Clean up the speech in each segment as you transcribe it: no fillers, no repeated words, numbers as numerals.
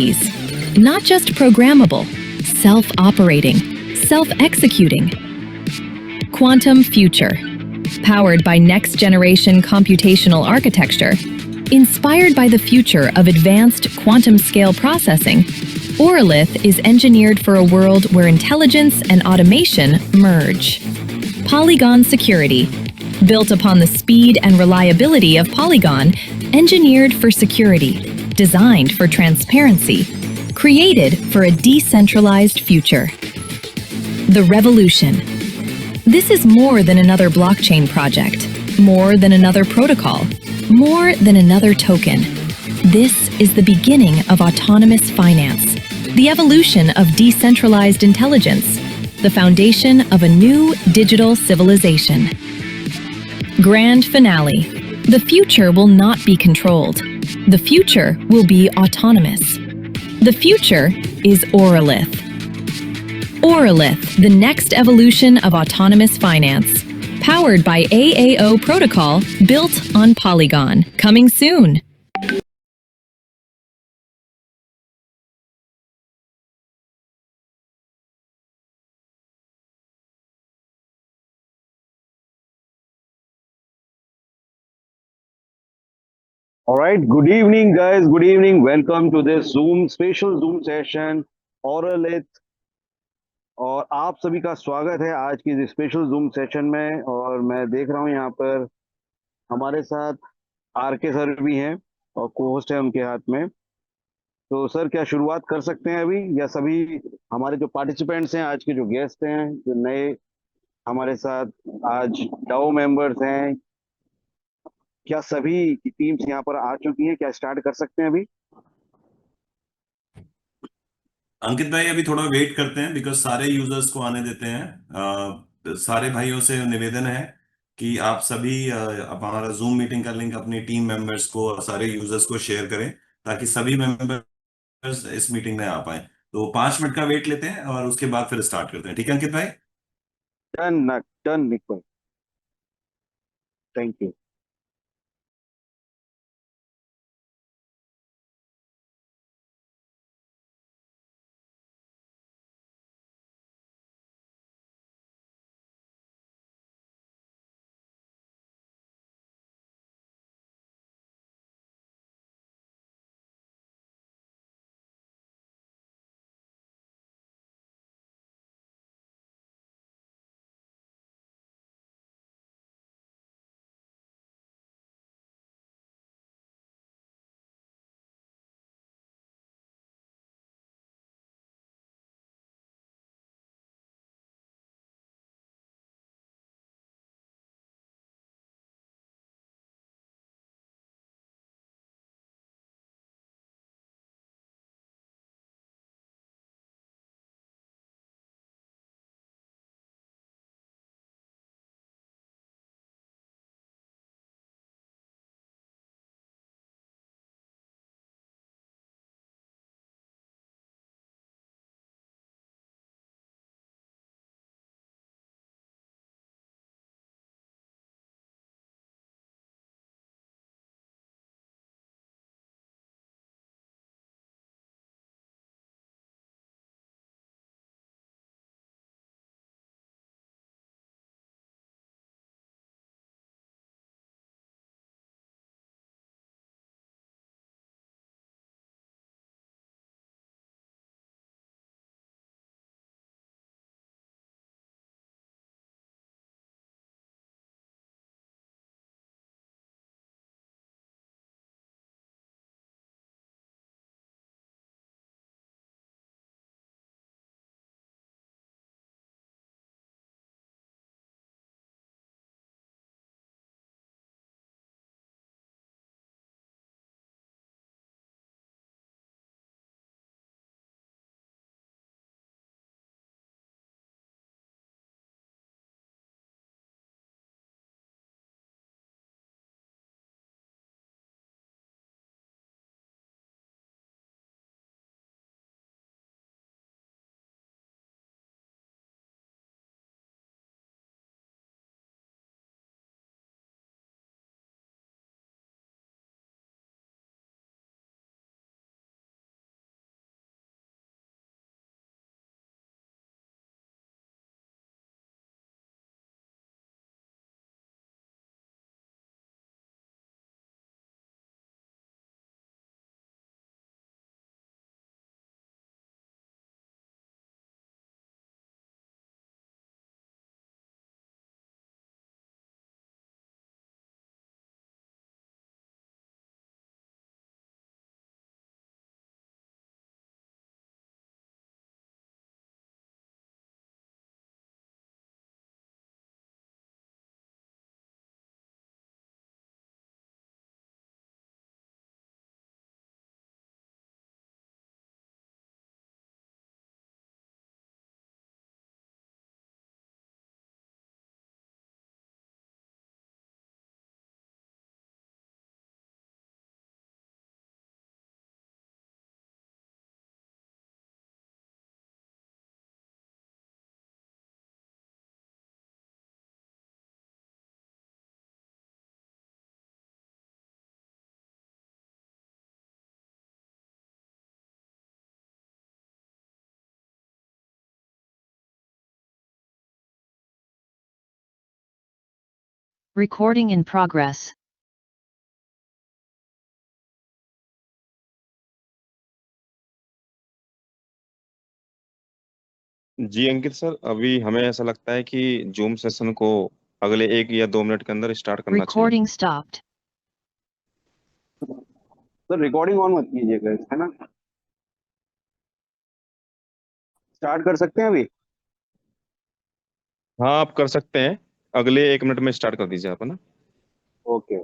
entities, not just programmable, self-operating, self-executing. Quantum future, powered by next-generation computational architecture, inspired by the future of advanced quantum-scale processing, Auralith is engineered for a world where intelligence and automation merge. Polygon security, built upon the speed and reliability of Polygon, engineered for security, designed for transparency, created for a decentralized future. The revolution. This is more than another blockchain project, more than another protocol, more than another token. This is the beginning of autonomous finance, the evolution of decentralized intelligence, the foundation of a new digital civilization. Grand finale. The future will not be controlled. The future will be autonomous. The future is Auralith. Auralith, the next evolution of autonomous finance, powered by AAO protocol built on Polygon. Coming soon. All right. Good evening, guys. Good evening. Welcome to this special Zoom session, Auralith. और आप सभी का स्वागत है आज की special Zoom session में। और मैं देख रहा हूँ यहाँ पर हमारे साथ आरके सर भी हैं और को-होस्ट है उनके हाथ में। तो सर क्या शुरुआत कर सकते हैं अभी, या सभी हमारे जो पार्टिसिपेंट्स हैं, आज के जो गेस्ट हैं, जो नए हमारे साथ आज डाओ मेंबर्स हैं, क्या सभी की टीम्स यहाँ पर आ चुकी हैं? क्या स्टार्ट कर सकते हैं अभी? अंकित भाई अभी थोड़ा वेट करते हैं बिकॉज सारे यूजर्स को आने देते हैं। सारे भाइयों से निवेदन है कि आप सभी आप हमारा जूम मीटिंग का लिंक अपनी टीम मेंबर्स को और सारे यूजर्स को शेयर करें ताकि सभी मेंबर्स इस मीटिंग में आ पाए। तो 5 मिनट का वेट लेते हैं और उसके बाद फिर स्टार्ट करते हैं। ठीक है अंकित भाई? Done done Nick. Thank you. Recording in progress. जी अंकित सर, अभी हमें ऐसा लगता है कि जूम सेशन को अगले 1 या 2 मिनट के अंदर स्टार्ट करना चाहिए। Recording stopped. तो रिकॉर्डिंग ऑन मत कीजिएगा, है ना। स्टार्ट कर सकते हैं अभी। हाँ, आप कर सकते हैं। अगले 1 मिनट में स्टार्ट कर दीजिए आप, है ना। ओके।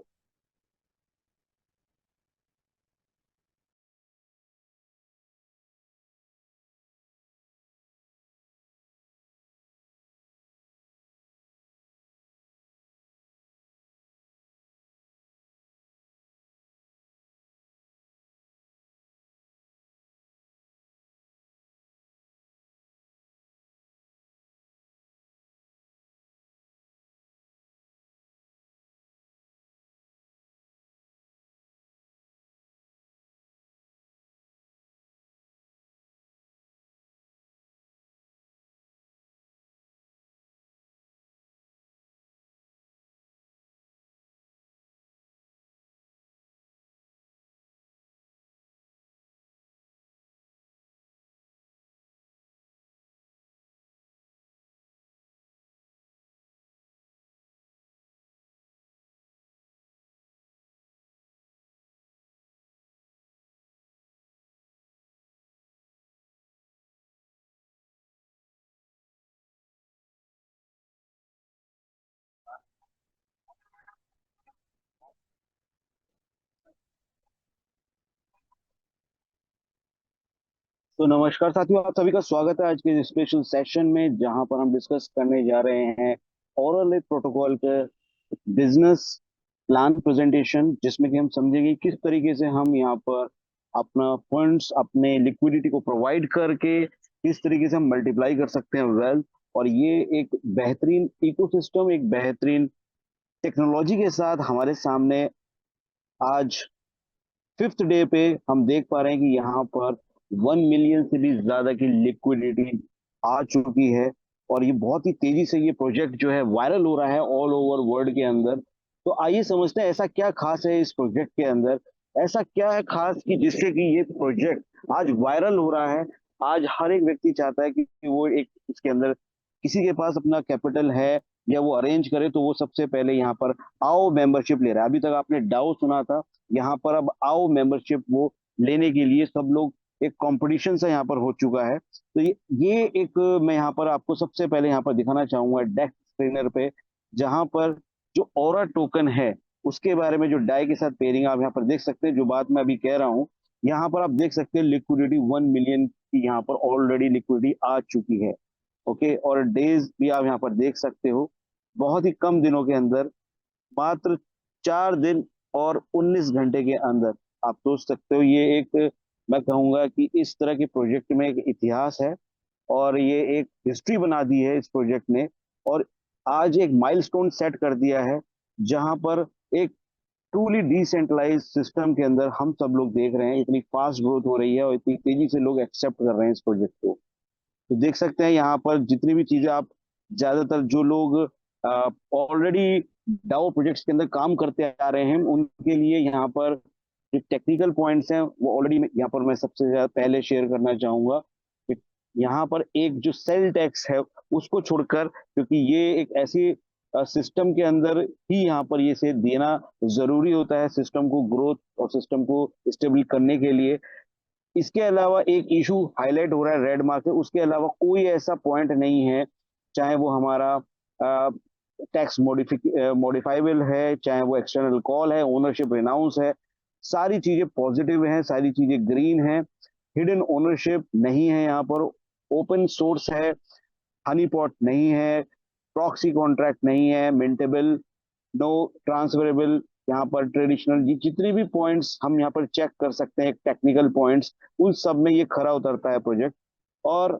तो नमस्कार साथियों, आप सभी का स्वागत है आज के स्पेशल सेशन में, जहां पर हम डिस्कस करने जा रहे हैं ओरल प्रोटोकॉल के बिजनेस प्लान प्रेजेंटेशन, जिसमें कि हम समझेंगे किस तरीके से हम यहाँ पर अपना फंड्स, अपने लिक्विडिटी को प्रोवाइड करके किस तरीके से हम मल्टीप्लाई कर सकते हैं वेल्थ। और ये एक बेहतरीन इकोसिस्टम, एक बेहतरीन टेक्नोलॉजी के साथ हमारे सामने आज 5th डे पे हम देख पा रहे हैं कि यहाँ पर 1 मिलियन से भी ज्यादा की लिक्विडिटी आ चुकी है। और ये बहुत ही तेजी से ये प्रोजेक्ट जो है वायरल हो रहा है ऑल ओवर वर्ल्ड के अंदर। तो आइए समझते हैं ऐसा क्या खास है इस प्रोजेक्ट के अंदर, ऐसा क्या है खास कि जिससे कि ये प्रोजेक्ट आज वायरल हो रहा है। आज हर एक व्यक्ति चाहता है कि वो एक इसके अंदर किसी के पास अपना कैपिटल है या वो अरेंज करे, तो वो सबसे पहले यहाँ पर आओ मेंबरशिप ले रहा है। अभी तक आपने डाउ सुना था, यहाँ पर अब आओ मेंबरशिप वो लेने के लिए सब लोग, एक कंपटीशन सा यहाँ पर हो चुका है। तो ये एक मैं यहाँ पर आपको सबसे पहले यहाँ पर दिखाना चाहूंगा डेस्क स्क्रीनर पे, जहाँ पर जो ऑरा टोकन है उसके बारे में जो डाई के साथ पेयरिंग आप यहाँ पर देख सकते हैं। जो बात मैं अभी कह रहा हूँ, यहाँ पर आप देख सकते हैं लिक्विडिटी 1 मिलियन की यहाँ पर ऑलरेडी लिक्विडिटी आ चुकी है। ओके, और डेज भी आप यहाँ पर देख सकते हो, बहुत ही कम दिनों के अंदर, मात्र 4 दिन और 19 घंटे के अंदर। आप सोच सकते हो, ये एक, मैं कहूंगा कि इस तरह के प्रोजेक्ट में एक इतिहास है और ये एक हिस्ट्री बना दी है इस प्रोजेक्ट ने। और आज एक माइलस्टोन सेट कर दिया है, जहां पर एक ट्रूली डिसेंट्रलाइज सिस्टम के अंदर हम सब लोग देख रहे हैं इतनी फास्ट ग्रोथ हो रही है और इतनी तेजी से लोग एक्सेप्ट कर रहे हैं इस प्रोजेक्ट को। तो देख सकते हैं यहाँ पर जितनी भी चीजें आप, ज्यादातर जो लोग ऑलरेडी डाओ प्रोजेक्ट्स के अंदर काम करते आ रहे हैं उनके लिए यहाँ पर जो टेक्निकल पॉइंट्स हैं वो ऑलरेडी यहाँ पर मैं सबसे ज्यादा पहले शेयर करना चाहूंगा कि यहाँ पर एक जो सेल टैक्स है उसको छोड़कर, क्योंकि ये एक ऐसी सिस्टम के अंदर ही यहाँ पर ये से देना जरूरी होता है सिस्टम को ग्रोथ और सिस्टम को स्टेबल करने के लिए। इसके अलावा एक इशू हाईलाइट हो रहा है रेड मार्क है, उसके अलावा कोई ऐसा पॉइंट नहीं है, चाहे वो हमारा टैक्स मॉडिफाइबल है, चाहे वो एक्सटर्नल कॉल है, ओनरशिप रिनाउंस है, सारी चीजें पॉजिटिव हैं, सारी चीजें ग्रीन हैं। हिडन ओनरशिप नहीं है यहाँ पर, ओपन सोर्स है, हनी पॉट नहीं है, प्रॉक्सी कॉन्ट्रैक्ट नहीं है, मिंटेबल, नो ट्रांसफरेबल, यहाँ पर ट्रेडिशनल, जितनी भी पॉइंट्स हम यहाँ पर चेक कर सकते हैं टेक्निकल पॉइंट्स, उन सब में ये खरा उतरता है प्रोजेक्ट। और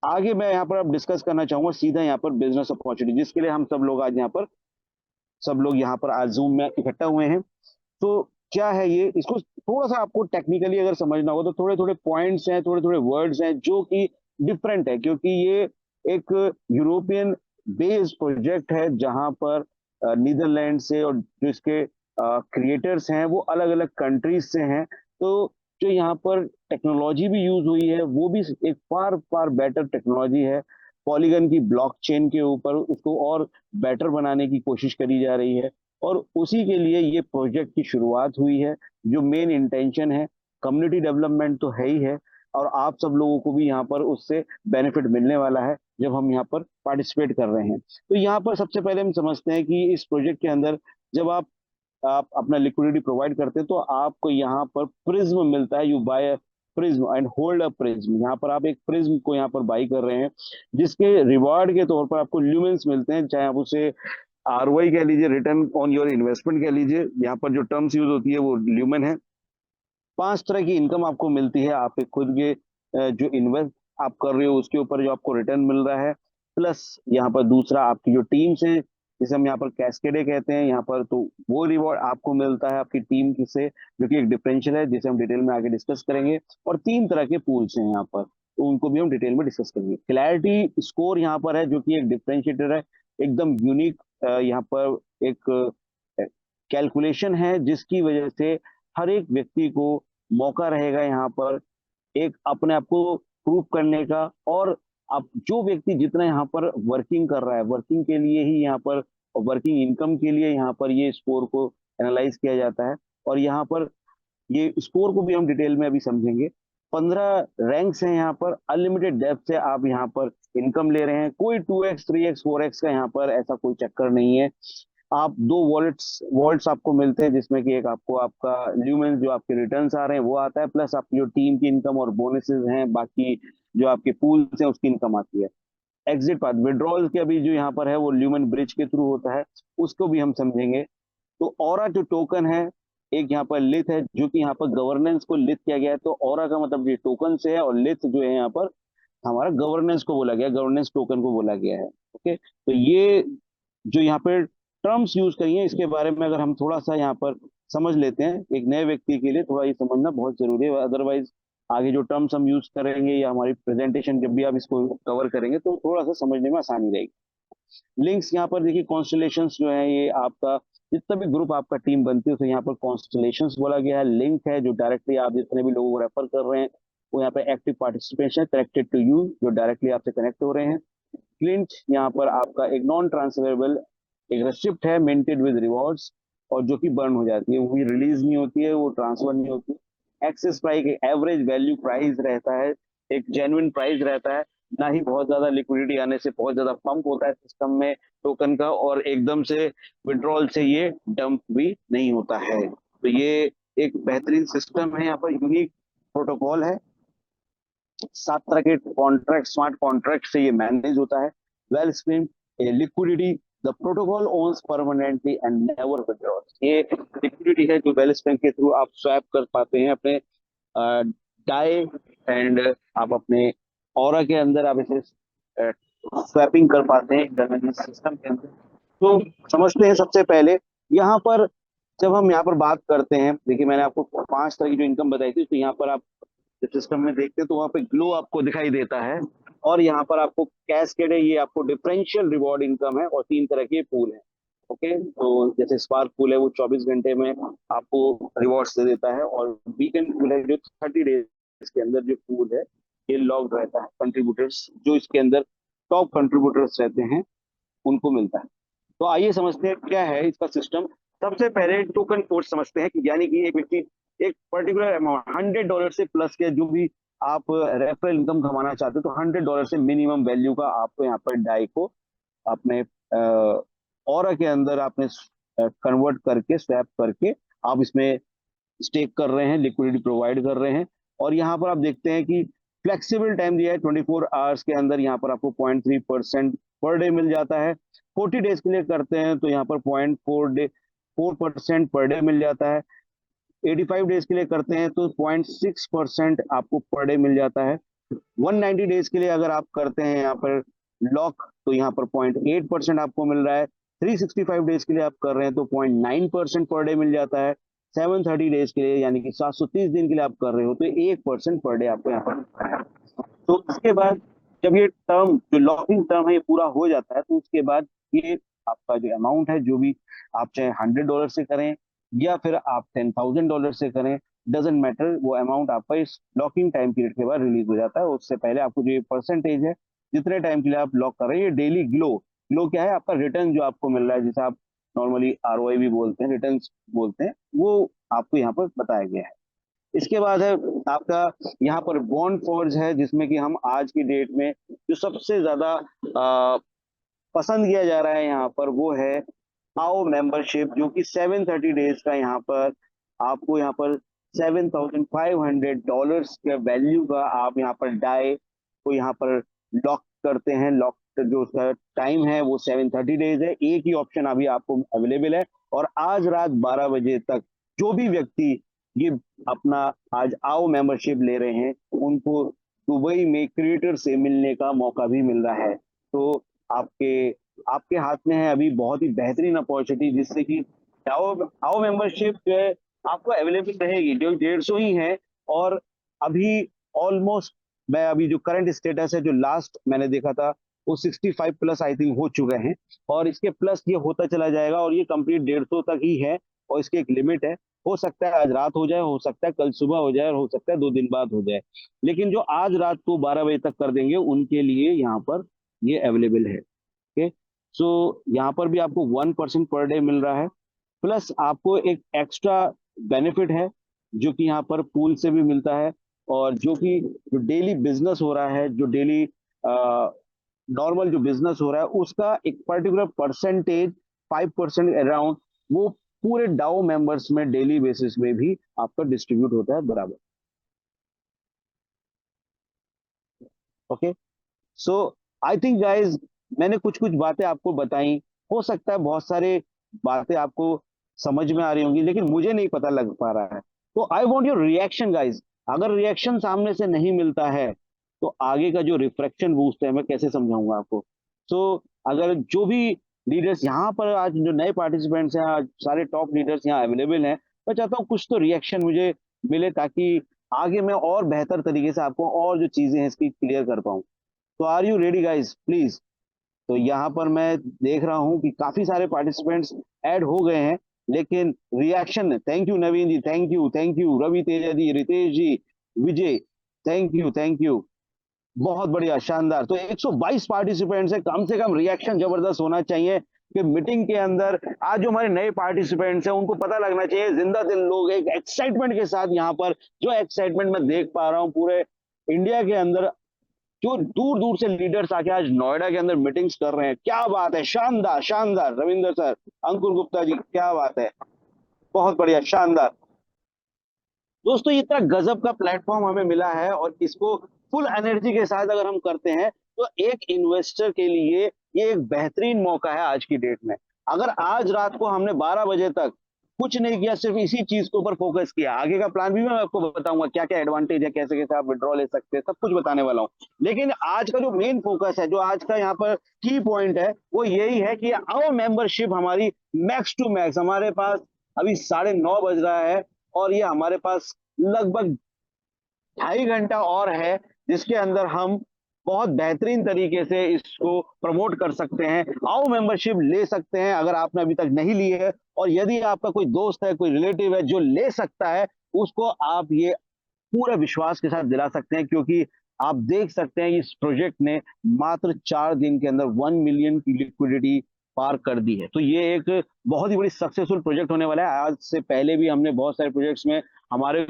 आगे मैं यहाँ पर अब डिस्कस करना चाहूंगा सीधा यहाँ पर बिजनेस अपॉर्चुनिटी, जिसके लिए हम सब लोग आज यहाँ पर, सब लोग यहाँ पर आज जूम में इकट्ठा हुए हैं। तो क्या है ये, इसको थोड़ा सा आपको टेक्निकली अगर समझना होगा तो थोड़े थोड़े पॉइंट्स हैं, थोड़े थोड़े वर्ड्स हैं जो कि डिफरेंट है, क्योंकि ये एक यूरोपियन बेस्ड प्रोजेक्ट है जहां पर नीदरलैंड से, और जो इसके क्रिएटर्स हैं वो अलग अलग कंट्रीज से हैं। तो जो यहाँ पर टेक्नोलॉजी भी यूज हुई है वो भी एक फार फार बेटर टेक्नोलॉजी है। पॉलीगन की ब्लॉकचेन के ऊपर उसको और बेटर बनाने की कोशिश करी जा रही है, और उसी के लिए ये प्रोजेक्ट की शुरुआत हुई है। जो मेन इंटेंशन है, कम्युनिटी डेवलपमेंट तो है ही है, और आप सब लोगों को भी यहाँ पर उससे बेनिफिट मिलने वाला है जब हम यहाँ पर पार्टिसिपेट कर रहे हैं। तो यहाँ पर सबसे पहले हम समझते हैं कि इस प्रोजेक्ट के अंदर जब आप अपना लिक्विडिटी प्रोवाइड करते हैं तो आपको यहाँ पर प्रिज्म मिलता है। You buy prism and hold a prism. यहाँ पर आप एक प्रिज्म को यहाँ पर बाई कर रहे हैं, जिसके रिवार्ड के तौर पर आपको ल्यूमेंस मिलते हैं, चाहे आप उसे आरओआई कह लीजिए, रिटर्न ऑन योर इन्वेस्टमेंट कह लीजिए। यहाँ पर जो टर्म्स यूज होती है वो ल्यूमेन है। 5 तरह की इनकम आपको मिलती है, आपके खुद के जो इन्वेस्ट आप कर रहे हो उसके ऊपर जो आपको रिटर्न मिल रहा है, प्लस यहाँ पर दूसरा आपकी जो टीम्स हैं, जिसे हम यहाँ पर कैस्केडे कहते हैं यहाँ पर, तो वो रिवॉर्ड आपको मिलता है आपकी टीम से, जो कि एक डिफरेंशियल है जिसे हम डिटेल में आगे डिस्कस करेंगे। और 3 तरह के पूल्स हैं यहाँ पर, तो उनको भी हम डिटेल में डिस्कस करेंगे। क्लैरिटी स्कोर यहाँ पर है, जो कि एक डिफरेंशिएटर है, एकदम यूनिक। यहाँ पर एक कैलकुलेशन है जिसकी वजह से हर एक व्यक्ति को मौका रहेगा यहाँ पर एक अपने आप को प्रूव करने का। और अब जो व्यक्ति जितना यहाँ पर वर्किंग कर रहा है, वर्किंग के लिए ही यहाँ पर, वर्किंग इनकम के लिए यहाँ पर ये स्कोर को एनालाइज किया जाता है। और यहाँ पर ये स्कोर को भी हम डिटेल में अभी समझेंगे। 15 रैंक्स हैं यहाँ पर, अनलिमिटेड डेप्थ से आप यहाँ पर इनकम ले रहे हैं। कोई 2x 3x 4x का यहाँ पर ऐसा कोई चक्कर नहीं है। आप 2 वॉलेट्स आपको मिलते हैं, जिसमें कि एक आपको आपका ल्यूमेंस जो आपके रिटर्न्स आ रहे हैं वो आता है, प्लस आपकी जो टीम की इनकम और बोनसेस हैं, बाकी जो आपके पूल्स हैं उसकी इनकम आती है। एग्जिट पाथ विड्रॉल के अभी जो यहाँ पर है वो ल्यूमेन ब्रिज के थ्रू होता है, उसको भी हम समझेंगे। तो ऑरा जो टोकन है, एक यहाँ पर लिथ है, जो कि यहाँ पर गवर्नेंस को लिथ किया गया है। तो ऑरा का मतलब ये टोकन से है, और लिथ जो है यहाँ पर हमारा गवर्नेंस को बोला गया, गवर्नेंस टोकन को बोला गया है। ओके, तो ये जो यहाँ पे टर्म्स यूज करिए, इसके बारे में अगर हम थोड़ा सा यहाँ पर समझ लेते हैं, एक नए व्यक्ति के लिए थोड़ा ये समझना बहुत जरूरी है। अदरवाइज आगे जो टर्म्स हम यूज करेंगे या हमारी प्रेजेंटेशन जब भी आप इसको कवर करेंगे तो थोड़ा सा समझने में आसानी रहेगी। लिंक्स यहाँ पर देखिए, कॉन्स्टलेशंस जो है ये आपका जितना भी ग्रुप आपका टीम बनती है तो यहाँ पर कॉन्स्टलेशंस बोला गया है। लिंक है जो डायरेक्टली आप जितने भी लोगों को रेफर कर रहे हैं वो यहाँ पे active participation connected to you, जो डायरेक्टली आपसे कनेक्ट हो रहे हैं। क्लिंट यहाँ पर आपका एक नॉन ट्रांसफरेबल एक रेसिप्ट है, मिंटेड विद रिवॉर्ड्स, और जो कि बर्न हो जाती है, वो रिलीज नहीं होती है, वो ट्रांसफर नहीं होती। एक्सेस प्राइस एक एवरेज वैल्यू प्राइस रहता है, एक जेन्युइन प्राइस रहता है, ना ही बहुत ज्यादा लिक्विडिटी आने से बहुत ज्यादा पंप होता है सिस्टम में टोकन का, और एकदम से विड्रॉल से ये डंप भी नहीं होता है। तो ये एक बेहतरीन सिस्टम है, यहाँ पर यूनिक प्रोटोकॉल है। 7 तरह के कॉन्ट्रैक्ट, स्मार्ट कॉन्ट्रैक्ट से ये मैनेज होता है। Wellspring liquidity, the protocol owns permanently and never withdraws. ये लिक्विडिटी है जो वेल स्प्रिंग के थ्रू आप स्वैप कर पाते हैं अपने डाई, एंड आप अपने ऑरा के अंदर आप इसे स्वैपिंग कर पाते हैं इंटरनल सिस्टम के अंदर। तो समझते हैं सबसे पहले यहाँ पर, जब हम यहाँ पर बात करते हैं, देखिए मैंने आपको 5 तरह की जो इनकम बताई थी, तो यहाँ पर आप सिस्टम में देखते हैं तो वहाँ पे ग्लो आपको दिखाई देता है, और यहाँ पर आपको कैस्केड है, ये आपको डिफरेंशियल रिवॉर्ड इनकम है, और 3 तरह के पूल है। ओके, तो जैसे स्पार्क पूल है वो 24 घंटे में आपको रिवॉर्ड्स दे देता है, और वीकेंड पूल है जो 30 डेज के अंदर जो पूल है ये लॉग्ड रहता है। कंट्रीब्यूटर्स जो इसके अंदर टॉप कंट्रीब्यूटर्स रहते हैं उनको मिलता है। तो आइए समझते हैं क्या है इसका सिस्टम। सबसे पहले टोकन फोर्स समझते हैं, कि यानी कि एक व्यक्ति एक पर्टिकुलर अमाउंट $100 से प्लस के जो भी आप रेफरल इनकम कमाना चाहते हो, तो $100 से मिनिमम वैल्यू का आपको यहाँ पर डाई को अपने ऑरा के अंदर आपने कन्वर्ट करके, स्वैप करके आप इसमें स्टेक कर रहे हैं, लिक्विडिटी प्रोवाइड कर रहे हैं। और यहाँ पर आप देखते हैं कि फ्लेक्सिबल टाइम दिया है 24 आवर्स के अंदर, यहाँ पर आपको 0.3% पर डे मिल जाता है। 40 डेज के लिए करते हैं तो यहाँ पर 0.4% पर डे मिल जाता है। 85 डेज के लिए करते हैं तो 0.6% आपको पर डे मिल जाता है। 190 डेज के लिए अगर आप करते हैं यहाँ पर लॉक, तो यहाँ पर 0.8% आपको मिल रहा है। 365 डेज के लिए आप कर रहे हैं तो 0.9% पर डे मिल जाता है। 730 डेज के लिए यानी कि 730 दिन के लिए आप कर रहे हो तो 1% पर डे आपको यहाँ पर मिलता है। तो उसके बाद जब ये टर्म जो लॉकिंग टर्म है ये पूरा हो जाता है, तो उसके बाद ये आपका जो अमाउंट है, जो भी आप चाहे $100 से करें या फिर आप $10,000 से करें, डजेंट मैटर, वो अमाउंट आपका इस लॉकिंग टाइम पीरियड के बाद रिलीज हो जाता है। उससे पहले आपको जो ये परसेंटेज है, जितने टाइम के लिए आप लॉक कर रहे हैं, ये डेली ग्लो ग्लो क्या है, आपका रिटर्न जो आपको मिल रहा है, जिसे आप नॉर्मली आरओआई भी बोलते हैं, रिटर्न बोलते हैं, वो आपको यहाँ पर बताया गया है। इसके बाद है आपका यहाँ पर बॉन्ड फॉर्ज है, जिसमें कि हम आज की डेट में जो सबसे ज्यादा पसंद किया जा रहा है यहाँ पर, वो है आओ मेंबरशिप, जो कि 730 डेज का यहाँ पर आपको यहाँ पर $7,500 के वैल्यू का आप यहाँ पर डाई को यहाँ पर लॉक करते हैं। लॉक जो उसका टाइम है वो 730 डेज है। एक ही ऑप्शन अभी आपको अवेलेबल है, और आज रात 12 बजे तक जो भी व्यक्ति ये अपना आज आओ मेंबरशिप ले रहे हैं, उनको दुबई में क्रिएटर से मिलने का मौका भी मिल रहा है। तो आपके आपके हाथ में है अभी बहुत ही बेहतरीन अपॉर्चुनिटी, जिससे कि आओ मेंबरशिप जो है आपको अवेलेबल रहेगी, जो 150 ही है। और अभी ऑलमोस्ट मैं अभी जो करंट स्टेटस है, जो लास्ट मैंने देखा था, वो 65 प्लस आई थिंक हो चुके हैं, और इसके प्लस ये होता चला जाएगा, और ये कंप्लीट 150 तक ही है, और इसकी एक लिमिट है। हो सकता है आज रात हो जाए, हो सकता है कल सुबह हो जाए, और हो सकता है 2 दिन बाद हो जाए, लेकिन जो आज रात को 12 बजे तक कर देंगे उनके लिए यहाँ पर ये अवेलेबल है। ओके, सो यहाँ पर भी आपको 1% पर डे मिल रहा है, प्लस आपको एक एक्स्ट्रा बेनिफिट है जो कि यहाँ पर पूल से भी मिलता है, और जो कि जो डेली बिजनेस हो रहा है, जो डेली नॉर्मल जो बिजनेस हो रहा है, उसका एक पर्टिकुलर परसेंटेज 5% अराउंड वो पूरे डाओ मेंबर्स में डेली बेसिस में भी आपका डिस्ट्रीब्यूट होता है बराबर। Okay, so I think guys मैंने कुछ कुछ बातें आपको बताई, हो सकता है बहुत सारे बातें आपको समझ में आ रही होंगी, लेकिन मुझे नहीं पता लग पा रहा है, तो I want your reaction guys. अगर रिएक्शन सामने से नहीं मिलता है, तो आगे का जो रिफ्रैक्शन बूस्ट है मैं कैसे समझाऊंगा आपको। सो अगर जो भी लीडर्स यहाँ पर आज जो नए पार्टिसिपेंट्स हैं, आज सारे टॉप लीडर्स यहाँ अवेलेबल हैं, मैं चाहता हूँ कुछ तो रिएक्शन मुझे मिले, ताकि आगे मैं और बेहतर तरीके से आपको और जो चीजें हैं इसकी क्लियर कर पाऊँ। तो are you ready guys please. तो यहाँ पर मैं देख रहा हूँ कि काफी सारे पार्टिसिपेंट्स ऐड हो गए हैं, लेकिन reaction, thank you Naveen ji, thank you Ravi Teja ji, Ritesh ji, Vijay, thank you, बहुत बढ़िया, शानदार। तो 122 पार्टिसिपेंट्स है, कम से कम रिएक्शन जबरदस्त होना चाहिए कि मीटिंग के अंदर आज जो हमारे नए पार्टिसिपेंट्स हैं उनको पता लगना चाहिए, जिंदा दिल लोग एक एक्साइटमेंट के साथ यहाँ पर, जो एक्साइटमेंट मैं देख पा रहा हूँ पूरे इंडिया के अंदर, जो दूर दूर से लीडर्स आके आज नोएडा के अंदर मीटिंग्स कर रहे हैं, क्या बात है, शानदार शानदार, रविंदर सर, अंकुर गुप्ता जी, क्या बात है, बहुत बढ़िया, शानदार। दोस्तों इतना गजब का प्लेटफॉर्म हमें मिला है, और इसको फुल एनर्जी के साथ अगर हम करते हैं, तो एक इन्वेस्टर के लिए ये एक बेहतरीन मौका है आज की डेट में। अगर आज रात को हमने 12 बजे तक कुछ नहीं किया, सिर्फ इसी चीज के ऊपर फोकस किया, आगे का प्लान भी मैं आपको बताऊंगा, क्या क्या एडवांटेज है, कैसे कैसे आप विड्रॉ ले सकते हैं, सब कुछ बताने वाला हूँ। लेकिन आज का जो मेन फोकस है, जो आज का यहाँ पर की पॉइंट है, वो यही है कि आओ मेंबरशिप हमारी मैक्स टू मैक्स, हमारे पास अभी 9:30 बज रहा है, और ये हमारे पास लगभग 2.5 घंटा और है, जिसके अंदर हम बहुत बेहतरीन तरीके से इसको प्रमोट कर सकते हैं, आओ मेंबरशिप ले सकते हैं अगर आपने अभी तक नहीं ली है। और यदि आपका कोई दोस्त है, कोई रिलेटिव है जो ले सकता है, उसको आप ये पूरे विश्वास के साथ दिला सकते हैं, क्योंकि आप देख सकते हैं इस प्रोजेक्ट ने मात्र 4 दिन के अंदर 1 मिलियन की लिक्विडिटी पार कर दी है। तो ये एक बहुत ही बड़ी सक्सेसफुल प्रोजेक्ट होने वाला है। आज से पहले भी हमने बहुत सारे प्रोजेक्ट्स में हमारे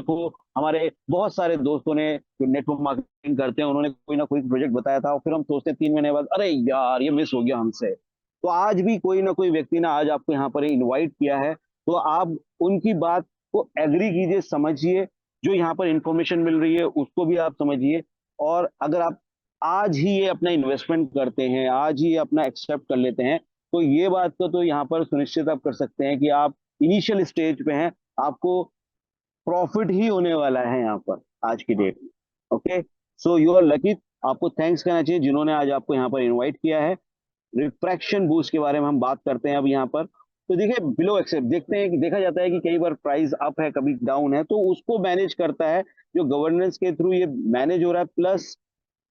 बहुत सारे दोस्तों ने जो नेटवर्क मार्केटिंग करते हैं, उन्होंने कोई ना कोई प्रोजेक्ट बताया था, और फिर हम सोचते हैं 3 महीने बाद, अरे यार ये मिस हो गया हमसे। तो आज भी कोई ना कोई व्यक्ति ने आज आपको यहाँ पर इन्वाइट किया है, तो आप उनकी बात को एग्री कीजिए, समझिए, जो यहाँ पर इंफॉर्मेशन मिल रही है उसको भी आप समझिए। और अगर आप आज ही ये अपना इन्वेस्टमेंट करते हैं, आज ही ये अपना एक्सेप्ट कर लेते हैं, तो ये बात तो यहाँ पर सुनिश्चित आप कर सकते हैं कि आप इनिशियल स्टेज पे हैं, आपको प्रॉफिट ही होने वाला है यहाँ पर आज की डेट में। Okay, so you are lucky, आपको थैंक्स कहना चाहिए जिन्होंने आज आपको यहाँ पर इनवाइट किया है। रिफ्रैक्शन बूस्ट के बारे में हम बात करते हैं अब यहाँ पर। तो देखिए बिलो एक्सेप्ट देखते हैं कि देखा जाता है कि कई बार प्राइस अप है, कभी डाउन है, तो उसको मैनेज करता है जो गवर्नेंस के थ्रू ये मैनेज हो रहा है, प्लस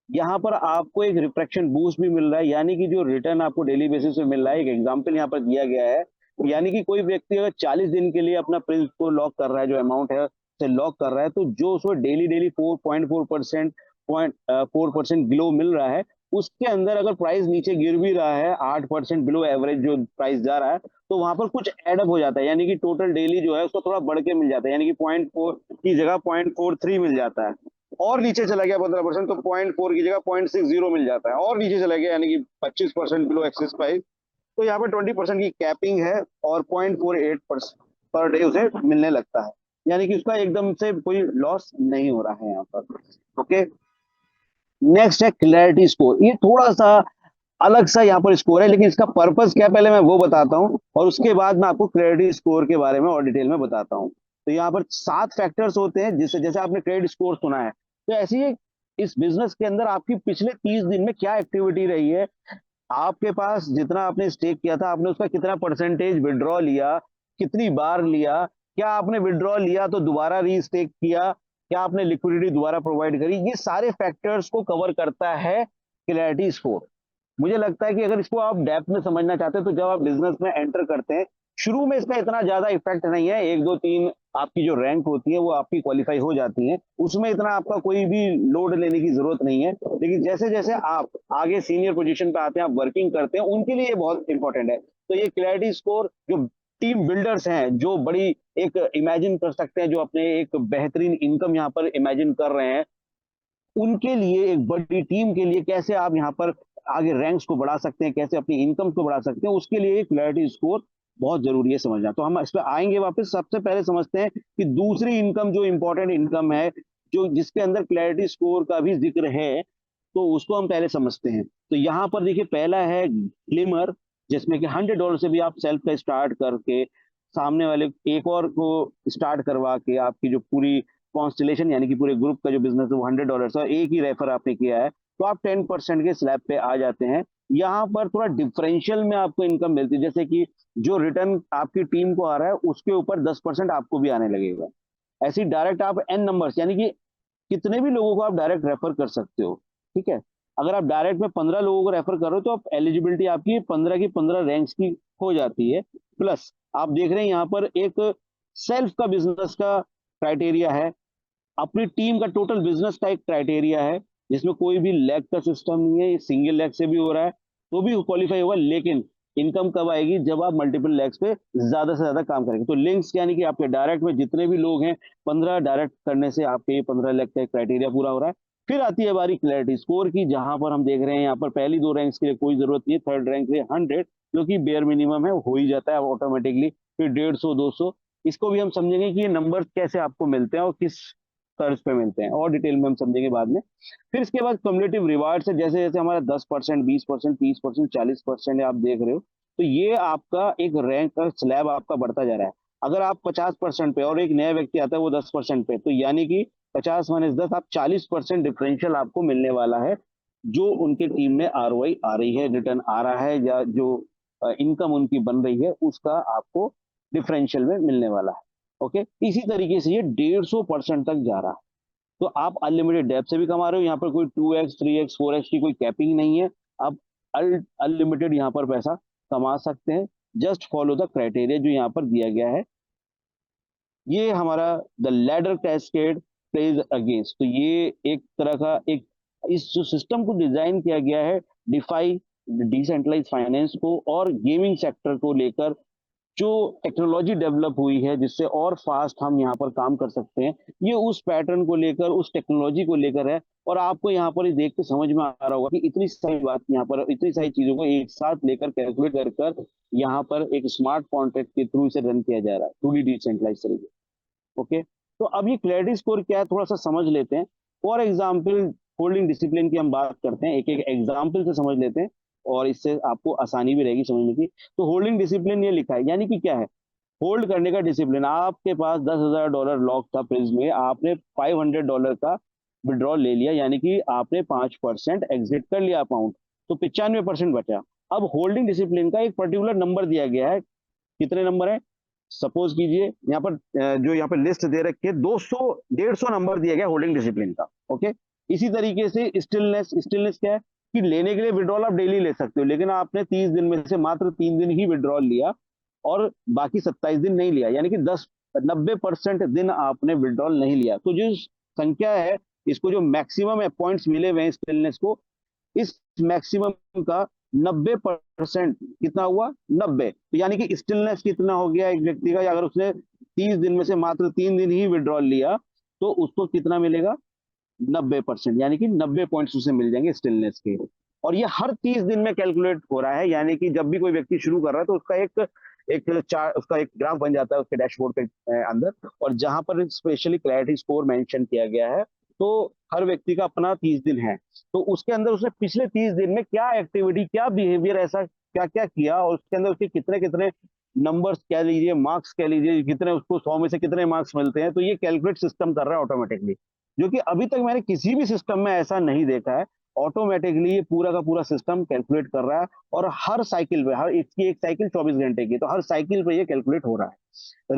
यहाँ पर आपको एक रिफ्रैक्शन बूस्ट भी मिल रहा है, यानी कि जो रिटर्न आपको डेली बेसिस पे मिल रहा है, एक एग्जांपल यहाँ पर दिया गया है, यानी कि कोई व्यक्ति अगर 40 दिन के लिए अपना प्रिंस को लॉक कर रहा है, जो अमाउंट है से लॉक कर रहा है, तो जो उसको डेली डेली 4.4% 4% ग्लो मिल रहा है, उसके अंदर अगर प्राइस नीचे गिर भी रहा है 8% बिलो एवरेज जो प्राइस जा रहा है, तो वहां पर कुछ एडअप हो जाता है, यानी कि टोटल डेली जो है उसको थोड़ा बढ़ के मिल जाता है, यानी कि 0.4 की जगह 0.43 मिल जाता है। और नीचे चला गया 15% तो 0.4 की जगह 0.60 मिल जाता है, और नीचे चला गया यानी कि 25% बिलो एक्सिस प्राइस, तो यहाँ पे 20% की कैपिंग है और 0.48% पर डे उसे मिलने लगता है, यानी कि उसका एकदम से कोई लॉस नहीं हो रहा है यहाँ पर। ओके, नेक्स्ट है क्लैरिटी स्कोर। ये थोड़ा सा अलग सा यहाँ पर स्कोर है, लेकिन इसका पर्पस क्या पहले मैं वो बताता हूँ, और उसके बाद मैं आपको क्रेडिट स्कोर के बारे में और डिटेल में बताता हूँ। तो यहाँ पर 7 फैक्टर्स होते हैं, जिससे जैसे आपने क्रेडिट स्कोर सुना है, तो ऐसे ही इस बिजनेस के अंदर आपकी पिछले 30 दिन में क्या एक्टिविटी रही है, आपके पास जितना आपने स्टेक किया था, आपने उसका कितना परसेंटेज विड्रॉ लिया, कितनी बार लिया, क्या आपने विड्रॉ लिया तो दोबारा रीस्टेक किया, क्या आपने लिक्विडिटी दोबारा प्रोवाइड करी, ये सारे फैक्टर्स को कवर करता है क्लैरिटी स्कोर। मुझे लगता है कि अगर इसको आप डेप्थ में समझना चाहते हैं, तो जब आप बिजनेस में एंटर करते हैं, शुरू में इसका इतना ज्यादा इफेक्ट नहीं है, 1 2 3 आपकी जो रैंक होती है वो आपकी क्वालिफाई हो जाती है, उसमें इतना आपका कोई भी लोड लेने की जरूरत नहीं है। लेकिन जैसे जैसे आप आगे सीनियर पोजीशन पे आते हैं, आप वर्किंग करते हैं, उनके लिए ये बहुत इंपॉर्टेंट है। तो ये क्लैरिटी स्कोर जो टीम बिल्डर्स हैं, जो बड़ी एक इमेजिन कर सकते हैं, जो अपने एक बेहतरीन इनकम यहाँ पर इमेजिन कर रहे हैं, उनके लिए, एक बड़ी टीम के लिए कैसे आप यहाँ पर आगे रैंक्स को बढ़ा सकते हैं, कैसे अपनी इनकम को बढ़ा सकते हैं, उसके लिए क्लैरिटी स्कोर बहुत जरूरी है समझना। तो हम इस पर आएंगे वापस। सबसे पहले समझते हैं कि दूसरी इनकम जो इंपॉर्टेंट इनकम है, जो जिसके अंदर क्लैरिटी स्कोर का भी जिक्र है, तो उसको हम पहले समझते हैं। तो यहाँ पर देखिए, पहला है ग्लिमर, जिसमें कि $100 से भी आप सेल्फ का स्टार्ट करके सामने वाले एक और को स्टार्ट करवा के आपकी जो पूरी कॉन्स्टलेशन यानी कि पूरे ग्रुप का जो बिजनेस है वो $100 है, एक ही रेफर आपने किया है, तो आप 10% के स्लैब पे आ जाते हैं। यहाँ पर थोड़ा डिफरेंशियल में आपको इनकम मिलती है, जैसे कि जो रिटर्न आपकी टीम को आ रहा है उसके ऊपर 10% आपको भी आने लगेगा। ऐसी डायरेक्ट आप एन नंबर्स यानी कि कितने भी लोगों को आप डायरेक्ट रेफर कर सकते हो। ठीक है, अगर आप डायरेक्ट में 15 लोगों को रेफर करो, तो आप एलिजिबिलिटी आपकी 15 की 15 रैंक्स की हो जाती है। प्लस आप देख रहे हैं यहाँ पर एक सेल्फ का बिजनेस का क्राइटेरिया है, अपनी टीम का टोटल बिजनेस का एक क्राइटेरिया है, जिसमें कोई भी लेग का सिस्टम नहीं है, ये सिंगल लेग से भी हो रहा है तो भी क्वालिफाई होगा। लेकिन इनकम कब आएगी, जब आप मल्टीपल लेग्स पे ज्यादा से ज्यादा काम करेंगे। तो लिंक्स यानी कि आपके डायरेक्ट में जितने भी लोग हैं, 15 डायरेक्ट करने से आपके 15 लेग का क्राइटेरिया पूरा हो रहा है। फिर आती है बारी क्लैरिटी स्कोर की, जहां पर हम देख रहे हैं यहाँ पर पहली 2 रैंक्स के लिए कोई जरूरत नहीं है, थर्ड रैंक के लिए 100 जो कि बेयर मिनिमम है, हो ही जाता है ऑटोमेटिकली। फिर 150 200, इसको भी हम समझेंगे कि ये नंबर कैसे आपको मिलते हैं और किस तर्ज पे मिलते हैं, और डिटेल में हम समझेंगे बाद में। फिर इसके बाद कम्युलेटिव रिवार्ड से जैसे जैसे हमारा 10% 20% 30% 40% आप देख रहे हो, तो ये आपका एक रैंक का स्लैब आपका बढ़ता जा रहा है। अगर आप 50% पे और एक नया व्यक्ति आता है वो 10% पे, तो यानी कि 50 माइनस 10, आप 40% डिफरेंशियल आपको मिलने वाला है, जो उनके टीम में आरओआई आ रही है, रिटर्न आ रहा है, या जो इनकम उनकी बन रही है, उसका आपको डिफरेंशियल में मिलने वाला है। ओके, इसी तरीके से ये 150% तक जा रहा है। तो आप अनलिमिटेड डेप्थ से भी कमा रहे हो, यहाँ पर कोई 2x 3x 4x की कोई कैपिंग नहीं है, आप अनलिमिटेड यहाँ पर पैसा कमा सकते हैं। जस्ट फॉलो द क्राइटेरिया जो यहाँ पर दिया गया है। ये हमारा the ladder cascade pledge against, तो ये एक तरह का एक इस जो सिस्टम को डिजाइन किया गया है डिफाई डिसेंट्रलाइज फाइनेंस को और गेमिंग सेक्टर को लेकर, जो टेक्नोलॉजी डेवलप हुई है जिससे और फास्ट हम यहाँ पर काम कर सकते हैं, ये उस पैटर्न को लेकर, उस टेक्नोलॉजी को लेकर है। और आपको यहाँ पर देख के समझ में आ रहा होगा कि इतनी सारी बात यहाँ पर, इतनी सारी चीजों को एक साथ लेकर कैलकुलेट कर कर यहाँ पर एक स्मार्ट कॉन्ट्रैक्ट के थ्रू इसे रन किया जा रहा है, टूली डिसेंट्रलाइज तरीके। ओके, तो अब ये क्रेडिट स्कोर क्या है थोड़ा सा समझ लेते हैं। फॉर एग्जाम्पल होल्डिंग डिसिप्लिन की हम बात करते हैं, एक एक एग्जाम्पल से समझ लेते हैं, और इससे आपको आसानी भी रहेगी समझने की। तो होल्डिंग डिसिप्लिन ये लिखा है, यानी कि क्या है होल्ड करने का डिसिप्लिन। आपके पास $10,000 लॉक था प्रिज में, आपने $500 का विड्रॉल ले लिया, यानी कि आपने 5% एग्जिट कर लिया अमाउंट, तो 95% बचा। अब होल्डिंग डिसिप्लिन का एक पर्टिकुलर नंबर दिया गया है, कितने नंबर है, सपोज कीजिए यहाँ पर जो यहाँ पर लिस्ट दे रखी है 200 150 नंबर दिया गया होल्डिंग डिसिप्लिन का। ओके, इसी तरीके से स्टिलनेस, स्टिलनेस क्या है कि लेने के लिए विड्रॉल आप डेली ले सकते हो, लेकिन आपने 30 दिन में से मात्र 3 दिन ही विड्रॉल लिया और बाकी 27 दिन नहीं लिया, यानी कि 90% दिन आपने विड्रॉल नहीं लिया। तो जो संख्या है, इसको जो मैक्सिमम पॉइंट्स मिले हुए हैं स्टिलनेस को, इस मैक्सिमम का 90% कितना हुआ, 90। तो यानी कि स्टिलनेस कितना हो गया एक व्यक्ति का, अगर उसने 30 दिन में से मात्र 3 दिन ही विड्रॉल लिया तो उसको कितना मिलेगा, 90%, यानी कि 90 पॉइंट्स उसे मिल जाएंगे स्टिलनेस के। और ये हर 30 दिन में कैलकुलेट हो रहा है, यानी कि जब भी कोई व्यक्ति शुरू कर रहा है तो उसका उसका एक ग्राफ बन जाता है उसके डैशबोर्ड के अंदर, और जहां पर स्पेशली क्लैरिटी स्कोर मेंशन किया गया है। तो हर व्यक्ति का अपना 30 दिन है, तो उसके अंदर उसने पिछले 30 दिन में क्या एक्टिविटी, क्या बिहेवियर, ऐसा क्या क्या किया, और उसके अंदर उसके कितने कितने नंबर्स कह लीजिए, मार्क्स कह लीजिए, कितने उसको 100 में से कितने मार्क्स मिलते हैं, तो ये कैलकुलेट सिस्टम कर रहा है ऑटोमेटिकली, जो कि अभी तक मैंने किसी भी सिस्टम में ऐसा नहीं देखा है। ऑटोमेटिकली ये पूरा का पूरा सिस्टम कैलकुलेट कर रहा है, और हर साइकिल पे, हर इसकी एक साइकिल 24 घंटे की, तो हर साइकिल पे ये कैलकुलेट हो रहा है।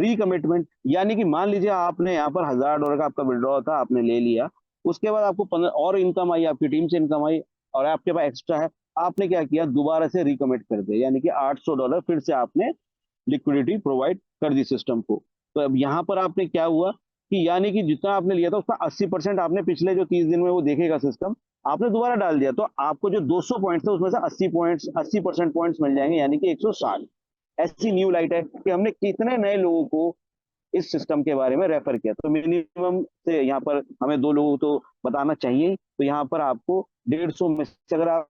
रिकमिटमेंट, यानी कि मान लीजिए आपने यहाँ पर $1000 का आपका विड्रॉ था, आपने ले लिया, उसके बाद आपको 15 और इनकम आई, आपकी टीम से इनकम आई और आपके पास एक्स्ट्रा है, आपने क्या किया, दोबारा से रिकमिट कर दिया, यानी कि $800 फिर से आपने लिक्विडिटी प्रोवाइड कर दी सिस्टम को। तो अब यहाँ पर आपने क्या हुआ कि यानी कि जितना आपने लिया था उसका 80% आपने पिछले जो 30 दिन में वो देखेगा सिस्टम, आपने दोबारा डाल दिया, तो आपको जो 200 पॉइंट्स थे उसमें से 80% पॉइंट्स मिल जाएंगे, यानी कि 160। ऐसी न्यू लाइट है कि हमने कितने नए लोगों को इस सिस्टम के बारे में रेफर किया। तो मिनिमम से यहाँ पर हमें 2 लोगों को तो बताना चाहिए, तो यहाँ पर आपको 150 में से, अगर आप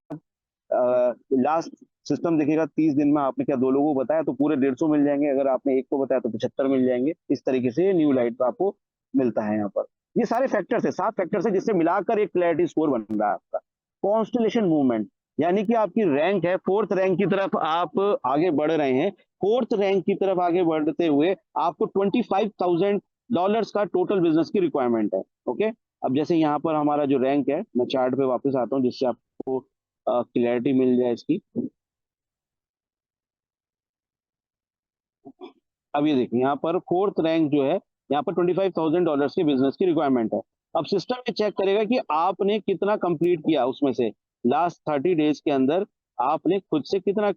लास्ट सिस्टम देखिएगा 30 दिन में आपने क्या 2 लोगों को बताया तो पूरे 150 मिल जाएंगे, अगर आपने एक को बताया तो 75 मिल जाएंगे। इस तरीके से न्यू लाइट आपको मिलता है यहाँ पर। ये सारे फैक्टर्स है, 7 फैक्टर्स है, जिससे मिलाकर एक क्लैरिटी स्कोर बन रहा है आपका। कॉन्स्टलेशन मूवमेंट, यानी कि आपकी रैंक है, 4th रैंक की तरफ आप आगे बढ़ रहे हैं। 4th रैंक की तरफ आगे बढ़ते हुए आपको $25,000 का टोटल बिजनेस की रिक्वायरमेंट है। ओके, अब जैसे यहाँ पर हमारा जो रैंक है, मैं चार्ट पे वापस आता हूँ जिससे आपको क्लैरिटी मिल जाए इसकी। अब ये देखिए यहाँ पर 4th रैंक जो है, यहाँ पर $25,000 के बिजनेस की रिक्वायरमेंट है। अब सिस्टम ये चेक करेगा कि आपने कितना कंप्लीट किया, उसमें से लास्ट 30 डेज के अंदर आपने खुद से कितना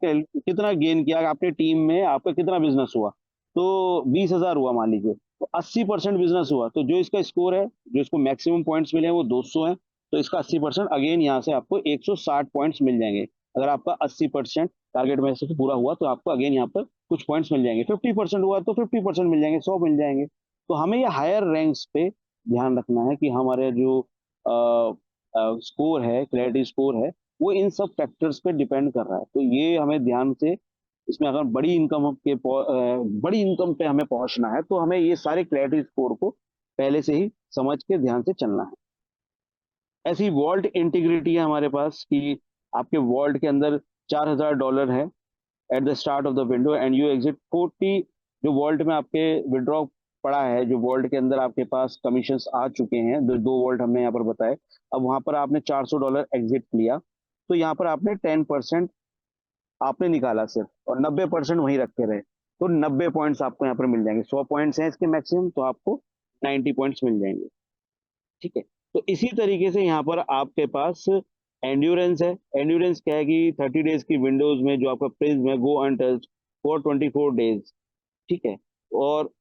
गेन किया, अपने टीम में आपका कितना बिजनेस हुआ। तो 20,000 हुआ मान लीजिए, तो 80% बिजनेस हुआ, तो जो इसका स्कोर है, जो इसको मैक्सिमम पॉइंट्स मिले हैं वो 200 है, तो इसका 80% अगेन यहाँ से आपको 160 पॉइंट्स मिल जाएंगे। अगर आपका 80% टारगेट में से पूरा हुआ तो आपको अगेन यहाँ पर कुछ पॉइंट्स मिल जाएंगे। 50% हुआ तो 50% मिल जाएंगे, 100 मिल जाएंगे। तो हमें ये हायर रैंक्स पे ध्यान रखना है कि हमारे जो स्कोर है, क्रेडिट स्कोर है, वो इन सब फैक्टर्स पे डिपेंड कर रहा है। तो ये हमें ध्यान से, इसमें अगर बड़ी इनकम पे हमें पहुंचना है तो हमें ये सारे क्रेडिट स्कोर को पहले से ही समझ के ध्यान से चलना है। ऐसी वॉल्ट इंटीग्रिटी है हमारे पास कि आपके वॉल्ट के अंदर $4,000 है at the start of the window and you exit 40। जो वॉल्ट में आपके विड्रॉ पड़ा है, जो वॉल्ट के अंदर आपके पास कमीशंस आ चुके हैं, 2 वॉल्ट हमने यहाँ पर बताए, अब वहां पर आपने $400 एग्जिट लिया, तो यहाँ पर आपने 10% आपने निकाला सिर्फ, और 90% वहीं रखे रहे, तो 90 पॉइंट्स आपको यहाँ पर मिल जाएंगे। 100 पॉइंट्स हैं इसके मैक्सिमम, तो आपको 90 पॉइंट्स मिल जाएंगे। ठीक है, तो इसी तरीके से यहाँ पर आपके पास एंड्योरेंस है। एंड्योरेंस क्या है कि 30 डेज की विंडोज में जो आपका प्रिज्म है, गो अनटच्ड फॉर 24 डेज। ठीक है, और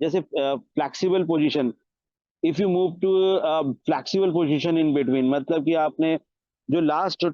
जैसे flexible position, if you move to flexible position in between, मतलब कि आपने जो लास्ट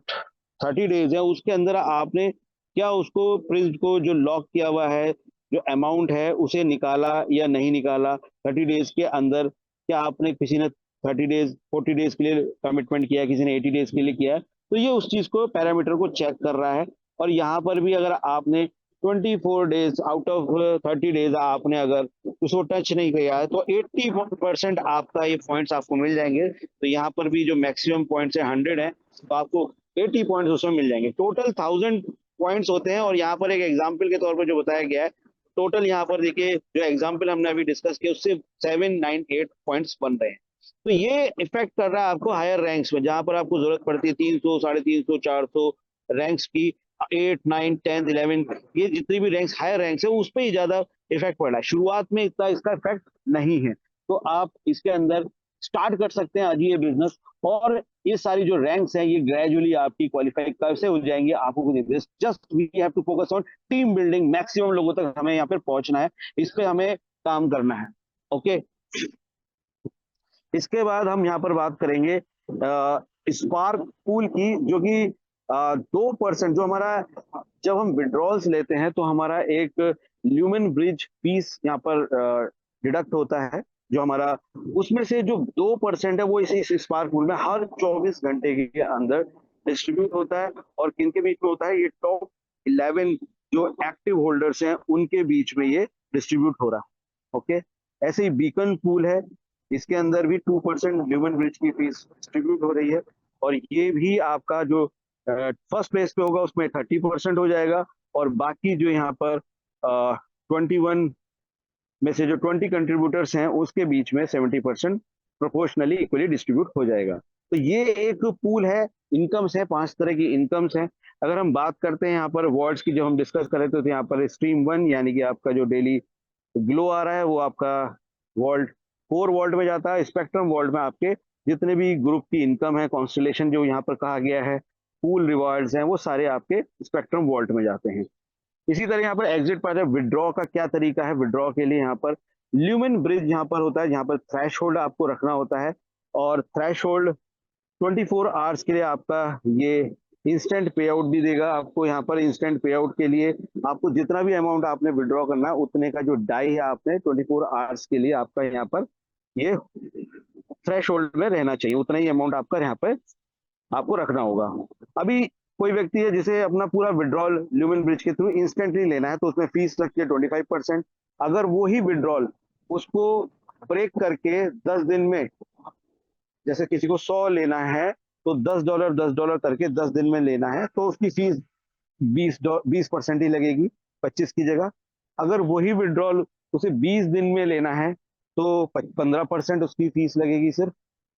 30 डेज है उसके अंदर आपने क्या उसको प्रिज्म को जो लॉक किया हुआ है, जो अमाउंट है उसे निकाला या नहीं निकाला 30 डेज के अंदर, क्या आपने, किसी ने 30 डेज 40 डेज के लिए कमिटमेंट किया, किसी ने 80 डेज के लिए किया है, तो ये उस चीज को, पैरामीटर को चेक कर रहा है। और यहाँ पर भी अगर आपने 24 डेज आउट ऑफ 30 डेज आपने अगर उसको टच नहीं किया है तो 80% आपका ये पॉइंट्स आपको मिल जाएंगे। तो यहाँ पर भी जो मैक्सिमम पॉइंट्स है 100 है, तो आपको 80 पॉइंट्स उसमें मिल जाएंगे। टोटल 1000 पॉइंट्स होते हैं, और यहाँ पर एक एग्जाम्पल के तौर पर जो बताया गया है, टोटल यहाँ पर देखिए जो एग्जाम्पल हमने अभी डिस्कस किया उससे 798 पॉइंट्स बन रहे हैं। तो ये इफेक्ट कर रहा है आपको हायर रैंक्स में, जहां पर आपको जरूरत पड़ती है 300, 350, 400 रैंक्स की, 8, 9, 10, 11, ये जितनी भी रैंक्स हायर रैंक्स है उस पर ही ज्यादा इफेक्ट पड़ रहा है। शुरुआत में इतना इसका इफेक्ट नहीं है। तो आप इसके अंदर स्टार्ट कर सकते हैं आज ये बिजनेस। और ये सारी जो रैंक्स हैं ये ग्रेजुअली आपकी क्वालिफाई कैसे हो जाएंगे आपको खुद, just we have to focus on team building. Maximum लोगों तक हमें यहाँ पर पहुंचना है, इस पे हमें काम करना है। ओके, इसके बाद हम यहाँ पर बात करेंगे स्पार्क पूल की, जो कि 2% जो हमारा, जब हम विड्रॉल्स लेते हैं तो हमारा एक ल्यूमेन ब्रिज फीस यहाँ पर डिडक्ट होता है, जो हमारा उसमें से जो 2% है वो इस स्पार्क पूल में हर 24 घंटे के अंदर डिस्ट्रीब्यूट होता है। और किनके बीच में होता है? ये टॉप 11 जो एक्टिव होल्डर्स हैं उनके बीच में ये डिस्ट्रीब्यूट हो रहा है। ओके, ऐसे ही बीकन पूल है, इसके अंदर भी 2% ल्यूमेन ब्रिज की फीस डिस्ट्रीब्यूट हो रही है। और ये भी आपका जो फर्स्ट प्लेस पे होगा उसमें 30% हो जाएगा, और बाकी जो यहाँ पर 21 में से जो 20 कंट्रीब्यूटर्स हैं उसके बीच में 70% प्रोपोर्शनली इक्वली डिस्ट्रीब्यूट हो जाएगा। तो ये एक पूल है, इनकम्स है, 5 तरह की इनकम्स हैं। अगर हम बात करते हैं यहाँ पर वॉल्ट्स की, जो हम डिस्कस कर रहे थे, तो यहाँ पर स्ट्रीम 1 यानी कि आपका जो डेली ग्लो आ रहा है वो आपका वॉल्ट 4 वॉल्ट में जाता है। स्पेक्ट्रम वॉल्ट में आपके जितने भी ग्रुप की इनकम है, कॉन्स्टलेशन जो यहाँ पर कहा गया है, पूल रिवार्ड्स हैं, वो सारे आपके स्पेक्ट्रम वॉल्ट में जाते हैं। इसी तरह यहाँ पर एग्जिट पर विड्रॉ का क्या तरीका है? विड्रॉ के लिए यहाँ पर ल्यूमेन ब्रिज यहाँ पर होता है, यहाँ पर थ्रेशहोल्ड आपको रखना होता है, और थ्रेशहोल्ड 24 आवर्स के लिए आपका ये इंस्टेंट पे आउट भी देगा आपको। यहाँ पर इंस्टेंट पे आउट के लिए आपको जितना भी अमाउंट आपने विड्रॉ करना है उतने का जो डाई है आपने 24 आवर्स के लिए आपका यहाँ पर ये थ्रेशहोल्ड में रहना चाहिए, उतना ही अमाउंट आपका यहाँ पर आपको रखना होगा। अभी कोई व्यक्ति है जिसे अपना पूरा विड्रॉल ल्यूमेन ब्रिज के थ्रू इंस्टेंटली लेना है, तो उसमें फीस लगती है 25%। अगर वो ही विड्रॉल उसको ब्रेक करके 10 दिन में, जैसे किसी को 100 लेना है तो $10 करके 10 दिन में लेना है, तो उसकी फीस 20% ही लगेगी, 25 की जगह। अगर वही विड्रॉल उसे 20 दिन में लेना है तो 15% उसकी फीस लगेगी सिर्फ।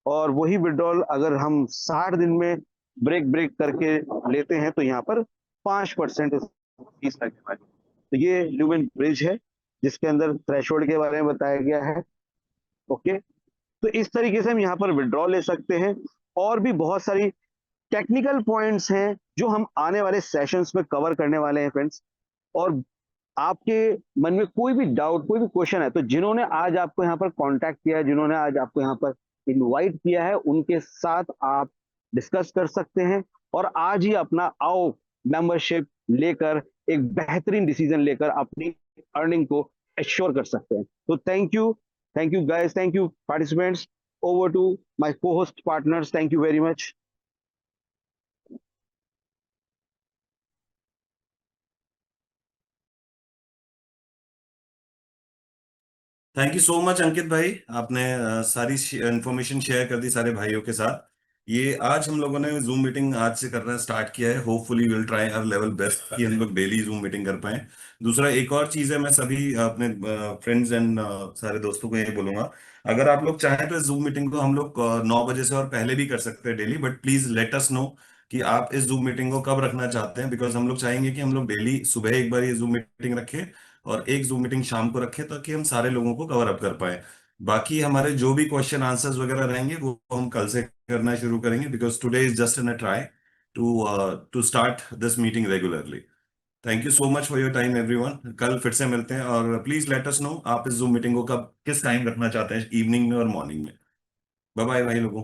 और वही विड्रॉल अगर हम 60 दिन में ब्रेक करके लेते हैं तो यहाँ पर 5% फीस लगने वाली। तो ये ल्यूमेन ब्रिज है जिसके अंदर थ्रेशहोल्ड के बारे में बताया गया है। ओके, तो इस तरीके से हम यहाँ पर विड्रॉ ले सकते हैं। और भी बहुत सारी टेक्निकल पॉइंट्स हैं जो हम आने वाले सेशंस में कवर करने वाले हैं फ्रेंड्स। और आपके मन में कोई भी डाउट, कोई भी क्वेश्चन है, तो जिन्होंने आज आपको यहाँ पर कांटेक्ट किया है, जिन्होंने आज आपको यहाँ पर इनवाइट किया है, उनके साथ आप डिस्कस कर सकते हैं और आज ही अपना आओ मेंबरशिप लेकर एक बेहतरीन डिसीजन लेकर अपनी अर्निंग को एश्योर कर सकते हैं। तो thank you guys, thank you participants. Over to my co-host partners. Thank you very much. Thank you so much Ankit भाई, आपने सारी इंफॉर्मेशन शेयर कर दी सारे भाइयों के साथ। ये आज हम लोगों ने जूम मीटिंग आज से करना स्टार्ट किया है। Hopefully will try our level best कि हम लोग डेली जूम मीटिंग कर पाए। दूसरा एक और चीज है, मैं सभी अपने फ्रेंड्स एंड सारे दोस्तों को ये बोलूंगा, अगर आप लोग चाहें तो इस जूम मीटिंग को हम लोग 9 बजे से और पहले भी कर सकते हैं daily, but please let us know कि आप इस जूम मीटिंग को कब रखना चाहते हैं, बिकॉज हम लोग चाहेंगे कि हम लोग डेली सुबह एक बार ये जूम मीटिंग रखें और एक जूम मीटिंग शाम को रखें, ताकि हम सारे लोगों को कवर अप कर पाए। बाकी हमारे जो भी क्वेश्चन आंसर्स वगैरह रहेंगे वो हम कल से करना शुरू करेंगे, because today is just in a try to start this meeting regularly. Thank you so much for your time everyone. कल फिर से मिलते हैं, और प्लीज लेट अस नो आप इस जूम मीटिंग को कब किस टाइम रखना चाहते हैं, इवनिंग में और मॉर्निंग में। बाय बाय भाई लोगों।